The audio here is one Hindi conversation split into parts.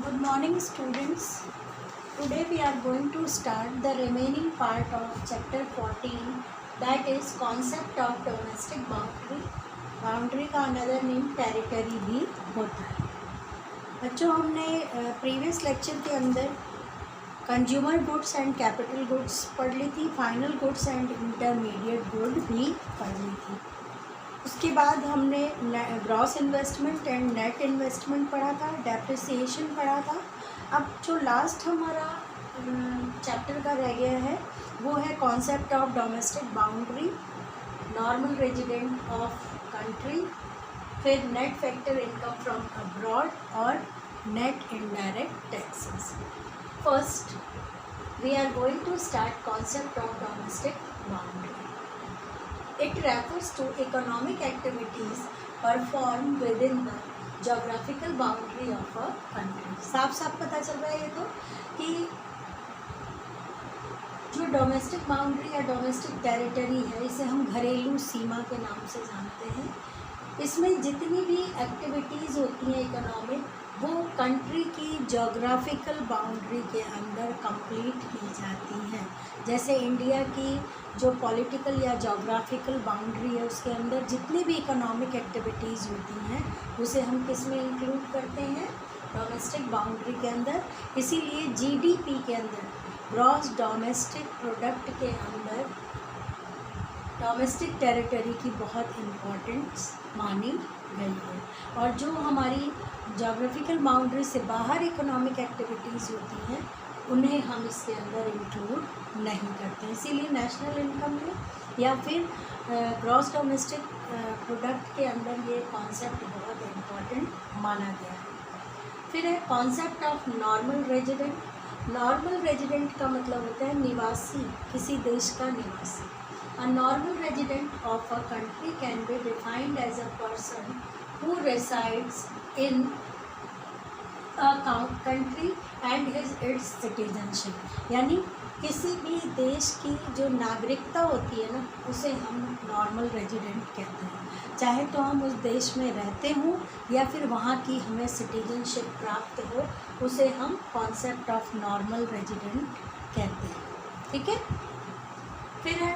Good morning, students. Today we are going to start the remaining part of chapter 14, that is concept of domestic boundary. Boundary का अनदर नेम टेरिटरी भी होता है। बच्चों, हमने प्रीवियस लेक्चर के अंदर consumer goods and capital goods पढ़ ली थी, final goods and intermediate good भी पढ़ ली थी। उसके बाद हमने gross investment and net investment पढ़ा था, डेप्रिसिएशन पढ़ा था। अब जो लास्ट हमारा चैप्टर का रह गया है वो है concept of domestic boundary, normal resident of country, फिर net factor income from abroad और net indirect taxes. First we are going to start concept of domestic boundary. It refers to economic activities performed within the geographical boundary of a country. साफ साफ पता चल रहा है ये तो कि जो डोमेस्टिक बाउंड्री या डोमेस्टिक टेरिटरी है इसे हम घरेलू सीमा के नाम से जानते हैं। इसमें जितनी भी एक्टिविटीज़ होती हैं इकोनॉमिक, वो कंट्री की जोग्राफिकल बाउंड्री के अंदर कंप्लीट की जाती हैं। जैसे इंडिया की जो पॉलिटिकल या जोग्राफिकल बाउंड्री है उसके अंदर जितनी भी इकोनॉमिक एक्टिविटीज़ होती हैं उसे हम किस में इंक्लूड करते हैं? डोमेस्टिक बाउंड्री के अंदर। इसीलिए जीडीपी के अंदर, ग्रॉस डोमेस्टिक प्रोडक्ट के अंदर डोमेस्टिक टेरिटरी की बहुत इम्पोर्टेंस मानी गई है। और जो हमारी जोग्राफिकल बाउंड्री से बाहर इकोनॉमिक एक्टिविटीज़ होती हैं उन्हें हम इसके अंदर इंक्लूड नहीं करते। इसीलिए नेशनल इनकम में या फिर ग्रॉस डोमेस्टिक प्रोडक्ट के अंदर ये कॉन्सेप्ट बहुत इम्पोर्टेंट माना गया है। फिर है concept of normal resident. Normal resident का मतलब होता है निवासी, किसी देश का निवासी। A normal resident of a country can be defined as a person who resides in a country and its citizenship. यानी किसी भी देश की जो नागरिकता होती है ना उसे हम नॉर्मल रेजिडेंट कहते हैं। चाहे तो हम उस देश में रहते हों या फिर वहाँ की हमें सिटीजनशिप प्राप्त हो, उसे हम कॉन्सेप्ट ऑफ नॉर्मल रेजिडेंट कहते हैं। ठीक है। फिर है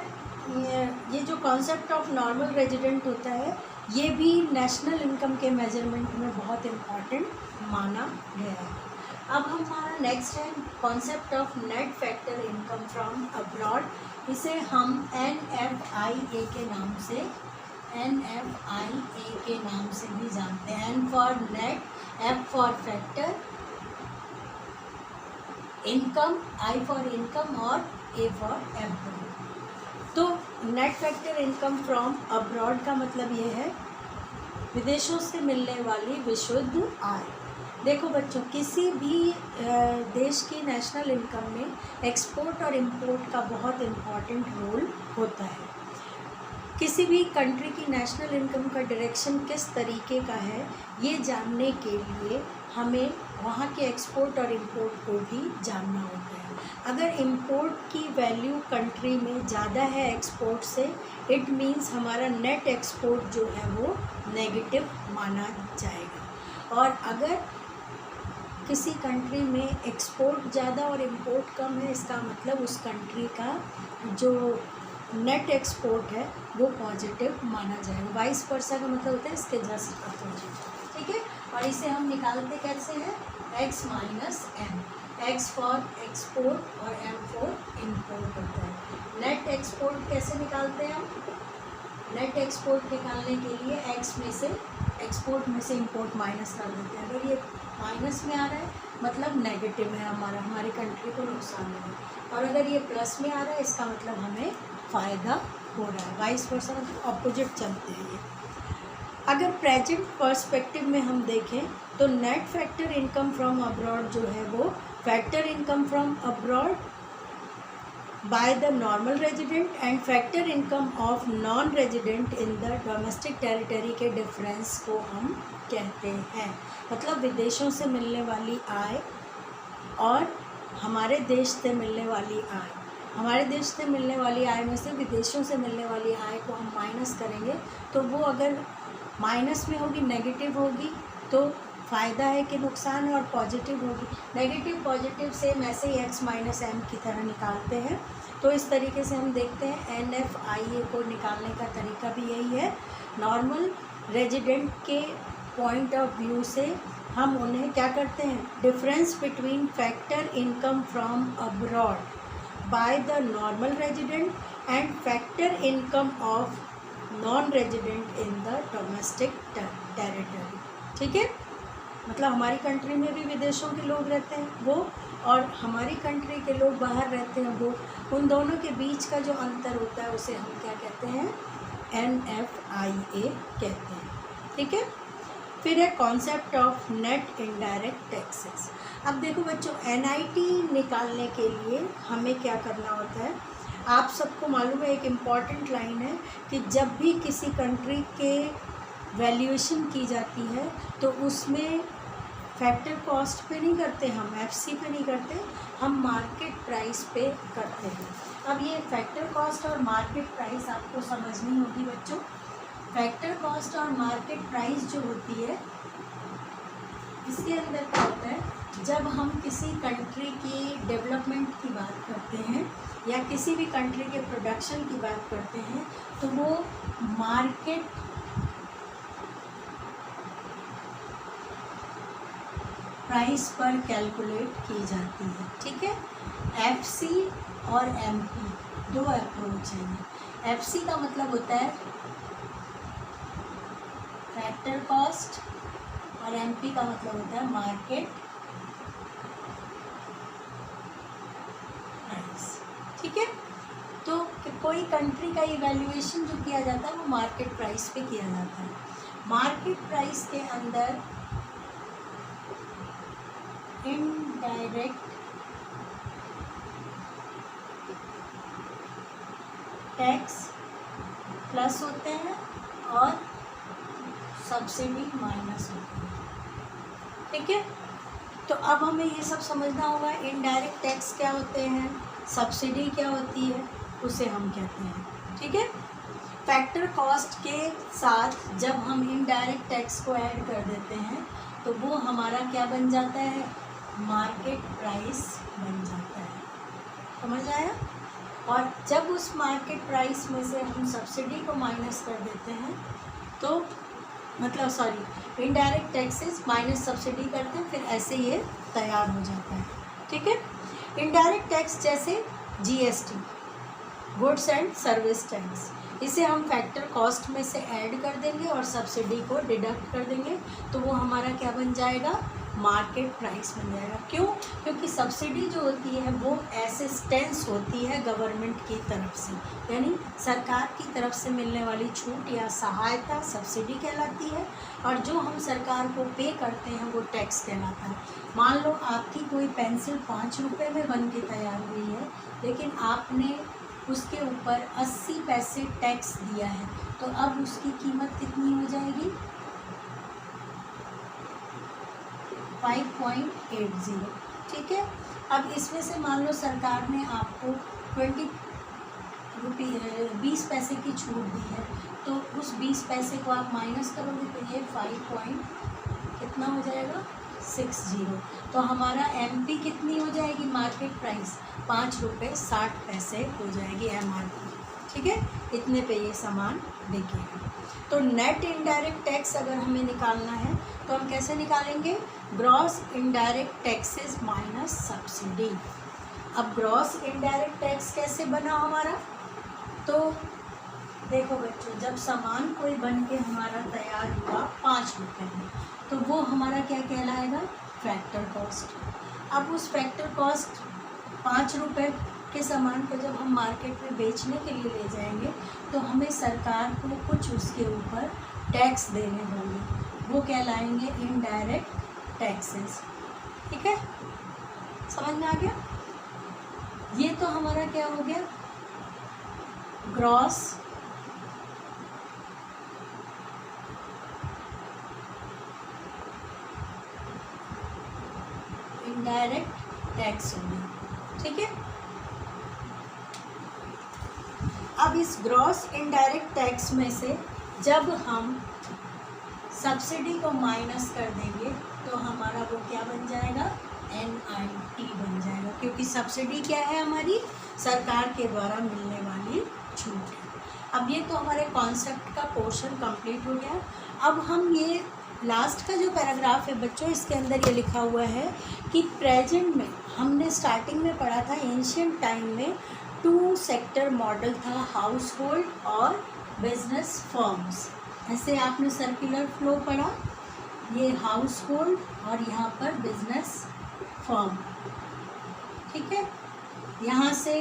ये जो कॉन्सेप्ट ऑफ नॉर्मल रेजिडेंट होता है ये भी नेशनल इनकम के मेजरमेंट में बहुत इम्पॉर्टेंट माना गया है। अब हमारा नेक्स्ट है concept of net factor income from abroad. इसे हम NFIA के नाम से भी जानते हैं। N for net, F for factor, income, I for income और A फॉर एब्रॉड। तो net factor income from abroad का मतलब ये है विदेशों से मिलने वाली विशुद्ध आय। देखो बच्चों, किसी भी देश की नेशनल इनकम में एक्सपोर्ट और इंपोर्ट का बहुत इम्पॉर्टेंट रोल होता है। किसी भी कंट्री की नेशनल इनकम का डायरेक्शन किस तरीके का है ये जानने के लिए हमें वहाँ के एक्सपोर्ट और इंपोर्ट को भी जानना होता है। अगर इंपोर्ट की वैल्यू कंट्री में ज़्यादा है एक्सपोर्ट से, इट मीन्स हमारा नेट एक्सपोर्ट जो है वो नेगेटिव माना जाएगा। और अगर किसी कंट्री में एक्सपोर्ट ज़्यादा और इंपोर्ट कम है, इसका मतलब उस कंट्री का जो नेट एक्सपोर्ट है वो पॉजिटिव माना जाएगा। वाइस वर्सा का मतलब होता है इसके जस्ट अपोजिट। ठीक है। और इसे हम निकालते कैसे हैं? x minus m, x for export और m फॉर इंपोर्ट होता है। नेट एक्सपोर्ट कैसे निकालते हैं हम? नेट एक्सपोर्ट निकालने के लिए x में से एक्सपोर्ट में से इंपोर्ट माइनस कर देते हैं। अगर ये माइनस में आ रहा है मतलब नेगेटिव है, हमारी कंट्री को नुकसान है। और अगर ये प्लस में आ रहा है इसका मतलब हमें फ़ायदा हो रहा है। वाइस वर्सा मतलब ऑपोजिट चलते हैं ये। अगर प्रेजेंट पर्सपेक्टिव में हम देखें तो net factor income from abroad जो है वो factor income from abroad by the normal resident and factor income of non resident in the domestic territory के डिफरेंस को हम कहते हैं। मतलब विदेशों से मिलने वाली आय और हमारे देश से मिलने वाली आय, हमारे देश से मिलने वाली आय में से विदेशों से मिलने वाली आय को हम माइनस करेंगे तो वो अगर माइनस में होगी, नेगेटिव होगी, तो फ़ायदा है कि नुकसान है, और पॉजिटिव होगी नेगेटिव पॉजिटिव सेम ऐसे ही x माइनस एम की तरह निकालते हैं। तो इस तरीके से हम देखते हैं NFIA को निकालने का तरीका भी यही है। नॉर्मल रेजिडेंट के पॉइंट ऑफ व्यू से हम उन्हें क्या करते हैं, difference between factor income from abroad by the normal resident and factor income of non resident in the domestic territory. ठीक है, मतलब हमारी कंट्री में भी विदेशों के लोग रहते हैं वो, और हमारी कंट्री के लोग बाहर रहते हैं वो, उन दोनों के बीच का जो अंतर होता है उसे हम क्या कहते हैं, NFIA कहते हैं। ठीक है, फिर है concept of net indirect taxes. अब देखो बच्चों, NIT निकालने के लिए हमें क्या करना होता है, आप सबको मालूम है एक इम्पॉर्टेंट लाइन है कि जब भी किसी कंट्री के वैल्यूएशन की जाती है तो उसमें फैक्टर कॉस्ट पे नहीं करते, हम FC पे नहीं करते, हम मार्केट प्राइस पे करते हैं। अब ये फैक्टर कॉस्ट और मार्केट प्राइस आपको समझनी होगी बच्चों। फैक्टर कॉस्ट और मार्केट प्राइस जो होती है, इसके अंदर क्या होता है, जब हम किसी कंट्री की डेवलपमेंट की बात करते हैं या किसी भी कंट्री के प्रोडक्शन की बात करते हैं तो वो मार्केट प्राइस पर कैलकुलेट की जाती है। ठीक है, FC और MP दो अप्रोच हैं। FC का मतलब होता है फैक्टर कॉस्ट और MP का मतलब होता है मार्केट प्राइस। ठीक है, तो कोई कंट्री का इवैल्यूएशन जो किया जाता है वो मार्केट प्राइस पे किया जाता है। मार्केट प्राइस के अंदर इनडायरेक्ट टैक्स प्लस होते हैं और सब्सिडी माइनस होती है। ठीक है, तो अब हमें ये सब समझना होगा, इनडायरेक्ट टैक्स क्या होते हैं, सब्सिडी क्या होती है, उसे हम कहते हैं। ठीक है, फैक्टर कॉस्ट के साथ जब हम इनडायरेक्ट टैक्स को ऐड कर देते हैं तो वो हमारा क्या बन जाता है, मार्केट प्राइस बन जाता है। समझ आया? और जब उस मार्केट प्राइस में से हम सब्सिडी को माइनस कर देते हैं तो मतलब इनडायरेक्ट टैक्सेस माइनस सब्सिडी करते हैं, फिर ऐसे ये तैयार हो जाता है। ठीक है, इनडायरेक्ट टैक्स जैसे GST, goods and service tax, इसे हम फैक्टर कॉस्ट में से ऐड कर देंगे और सब्सिडी को डिडक्ट कर देंगे तो वो हमारा क्या बन जाएगा, मार्केट प्राइस बन जाएगा। क्यों? क्योंकि सब्सिडी जो होती है वो असिस्टेंस होती है गवर्नमेंट की तरफ से, यानी सरकार की तरफ से मिलने वाली छूट या सहायता सब्सिडी कहलाती है, और जो हम सरकार को पे करते हैं वो टैक्स कहलाता है। मान लो आपकी कोई पेंसिल 5 रुपये में बन के तैयार हुई है, लेकिन आपने उसके ऊपर 80 पैसे टैक्स दिया है, तो अब उसकी कीमत कितनी हो जाएगी, 5.80। ठीक है, अब इसमें से मान लो सरकार ने आपको 20 पैसे की छूट दी है, तो उस 20 पैसे को आप माइनस करोगे तो ये 5 हो जाएगा 60। तो हमारा MP कितनी हो जाएगी, मार्केट प्राइस 5 रुपये 60 पैसे हो जाएगी MRP। ठीक है, इतने पे ये सामान बिकेगा। तो नेट इनडायरेक्ट टैक्स अगर हमें निकालना है तो हम कैसे निकालेंगे, gross indirect taxes minus subsidy. अब ग्रॉस इनडायरेक्ट टैक्स कैसे बना हमारा, तो देखो बच्चों, जब सामान कोई बन के हमारा तैयार हुआ 5 रुपये में, तो वो हमारा क्या कहलाएगा, फैक्टर कॉस्ट। अब उस फैक्टर कॉस्ट 5 रुपये के सामान को जब हम मार्केट में बेचने के लिए ले जाएंगे तो हमें सरकार को कुछ उसके ऊपर टैक्स देने होंगे, वो कहलाएंगे इनडायरेक्ट टैक्सेस। ठीक है, समझ में आ गया? ये तो हमारा क्या हो गया, ग्रॉस इनडायरेक्ट टैक्स हो गया। ठीक है, अब इस ग्रॉस इनडायरेक्ट टैक्स में से जब हम सब्सिडी को माइनस कर देंगे वो क्या बन जाएगा, NIT बन जाएगा, क्योंकि सब्सिडी क्या है हमारी, सरकार के द्वारा मिलने वाली छूट है। अब ये तो हमारे कॉन्सेप्ट का पोर्शन कंप्लीट हो गया। अब हम ये लास्ट का जो पैराग्राफ है बच्चों, इसके अंदर ये लिखा हुआ है कि प्रेजेंट में हमने स्टार्टिंग में पढ़ा था, एंशियंट टाइम में 2 सेक्टर मॉडल था, हाउस होल्ड और बिजनेस फर्म्स। ऐसे आपने सर्कुलर फ्लो पढ़ा, ये हाउस होल्ड और यहाँ पर बिजनेस फर्म, ठीक है। यहाँ से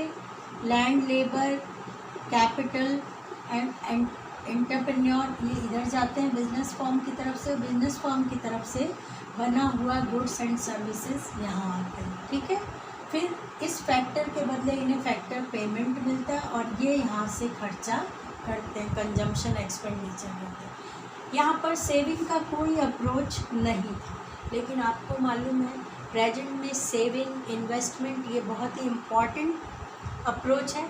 land, labour, capital and entrepreneur ये इधर जाते हैं बिजनेस फर्म की तरफ से, बिजनेस फर्म की तरफ से बना हुआ गुड्स एंड सर्विसेज यहाँ आते हैं, ठीक है। फिर इस फैक्टर के बदले इन्हें फैक्टर पेमेंट मिलता है और ये यहाँ से खर्चा करते हैं, कंजम्पशन एक्सपेंडिचर करते हैं। यहाँ पर सेविंग का कोई अप्रोच नहीं था, लेकिन आपको मालूम है प्रेजेंट में सेविंग, इन्वेस्टमेंट ये बहुत ही इम्पॉर्टेंट अप्रोच है।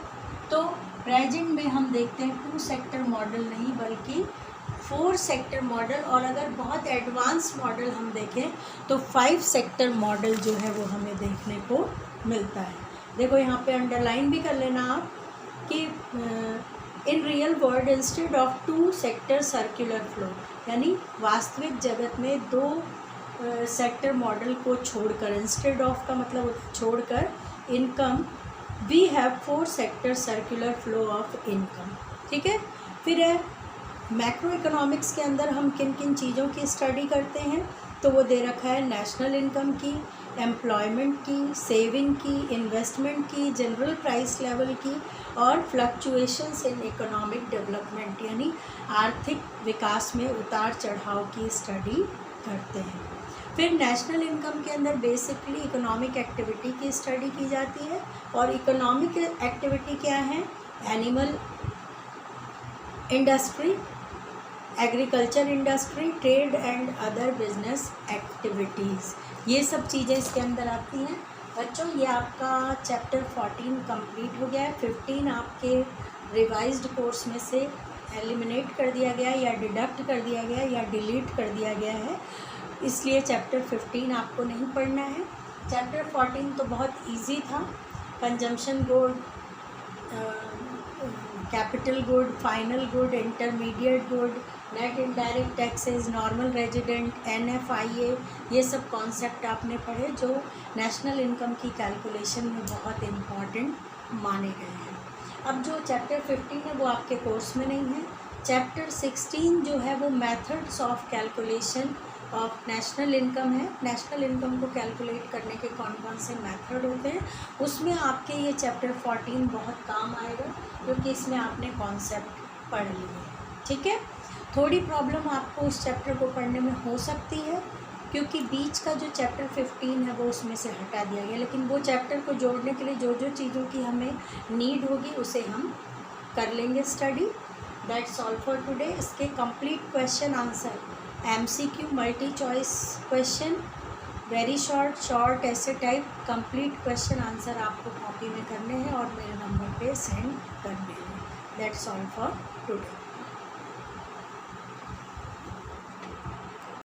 तो प्रेजेंट में हम देखते हैं 2 सेक्टर मॉडल नहीं बल्कि 4 सेक्टर मॉडल, और अगर बहुत एडवांस मॉडल हम देखें तो 5 सेक्टर मॉडल जो है वो हमें देखने को मिलता है। देखो यहाँ पे अंडरलाइन भी कर लेना आप कि in real world instead of 2 sector circular flow, यानी वास्तविक जगत में 2 सेक्टर मॉडल को छोड़कर, इंस्टेड ऑफ का मतलब छोड़कर, income we have 4 sector circular flow of income, ठीक है। फिर है मैक्रो इकोनॉमिक्स के अंदर हम किन किन चीज़ों की स्टडी करते हैं, तो वो दे रखा है नेशनल इनकम की, एम्प्लॉयमेंट की, सेविंग की, इन्वेस्टमेंट की, जनरल प्राइस लेवल की और फ्लक्चुएशंस इन इकोनॉमिक डेवलपमेंट, यानी आर्थिक विकास में उतार चढ़ाव की स्टडी करते हैं। फिर नेशनल इनकम के अंदर बेसिकली इकोनॉमिक एक्टिविटी की स्टडी की जाती है, और इकोनॉमिक एक्टिविटी क्या है, animal industry, agriculture industry, trade and other business activities, ये सब चीज़ें इसके अंदर आती हैं। बच्चों ये आपका चैप्टर 14 कंप्लीट हो गया है। 15 आपके रिवाइज्ड कोर्स में से एलिमिनेट कर दिया गया या डिडक्ट कर दिया गया या डिलीट कर दिया गया है, इसलिए चैप्टर 15 आपको नहीं पढ़ना है। चैप्टर 14 तो बहुत इजी था, consumption good, capital good, final good, intermediate good, net indirect taxes, normal resident, NFIA, ये सब कॉन्सेप्ट आपने पढ़े जो नेशनल इनकम की कैलकुलेशन में बहुत इम्पॉर्टेंट माने गए हैं। अब जो चैप्टर 15 है वो आपके कोर्स में नहीं है। चैप्टर 16 जो है वो methods of calculation of national income है। नेशनल इनकम को कैलकुलेट करने के कौन कौन से मेथड होते हैं, उसमें आपके ये चैप्टर 14 बहुत काम आएगा, क्योंकि इसमें आपने कॉन्सेप्ट पढ़ लिए हैं, ठीक है। थोड़ी प्रॉब्लम आपको उस चैप्टर को पढ़ने में हो सकती है, क्योंकि बीच का जो चैप्टर 15 है वो उसमें से हटा दिया गया, लेकिन वो चैप्टर को जोड़ने के लिए जो जो चीज़ों की हमें नीड होगी उसे हम कर लेंगे study. That's all for today. इसके complete question answer MCQ multi choice question, very short ऐसे टाइप कंप्लीट क्वेश्चन आंसर आपको कॉपी में करने हैं और मेरे नंबर पे सेंड करने हैं। That's all for today.